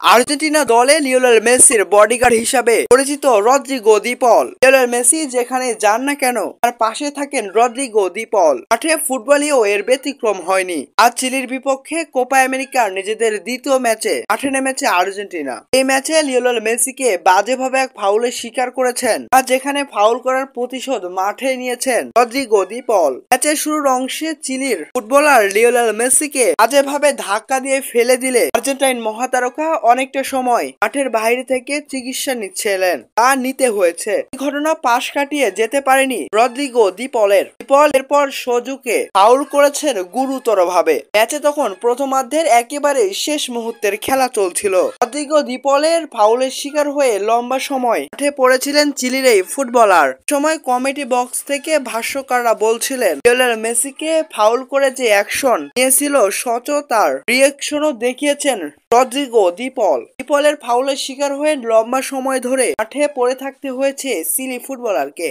Argentina দলে Lionel মেসির bodyguard হিসাবে পরিচিত রদ্রিগো দি পল। লিওনেল মেসি যেখানে যান না কেন তার পাশে থাকেন রদ্রিগো দি পল। মাঠে ফুটবলেও এর ব্যতিক্রম হয়নি। আজ চিলির বিপক্ষে কোপা আমেরিকার নিজেদের দ্বিতীয় ম্যাচে মাঠে নেমেছে আর্জেন্টিনা। এই ম্যাচে লিওনেল মেসিকে বাজেভাবে এক ফাউলের শিকার করেছেন, আর যেখানে ফাউল করার প্রতিশোধ মাঠে নিয়েছেন রদ্রিগো দি পল। ম্যাচের শুরুর অংশে চিলির ফুটবলার লিওনেল মেসিকে বাজেভাবে ধাক্কা দিয়ে ফেলে দিলে আর্জেন্টাইন মহাতারকা অনেকটা সময় মাঠের বাইরে থেকে চিকিৎসা নিচ্ছিলেন, তা নিতে হয়েছে। এই ঘটনা পাশ কাটিয়ে যেতে পারেনি রদ্রিগো দি পলের। এরপর সোজুকে ফাউল করেছেন গুরুতর ভাবে। ম্যাচে তখন প্রথমার্ধের একেবারে শেষ মুহূর্তের খেলা চলছিল। রদ্রিগো দি পলের ফাউলের শিকার হয়ে লম্বা সময় মাঠে পড়েছিলেন চিলির এই ফুটবলার। সময় কমিটি বক্স থেকে ভাষ্যকাররা বলছিলেন লিওনেল মেসিকে ফাউল করে যে অ্যাকশন নিয়েছিল তার রিঅ্যাকশনও দেখিয়েছেন রদ্রিগো দি পল। দি পলের ফাউলের শিকার হয়ে লম্বা সময় ধরে মাঠে পড়ে থাকতে হয়েছে চিলি ফুটবলারকে।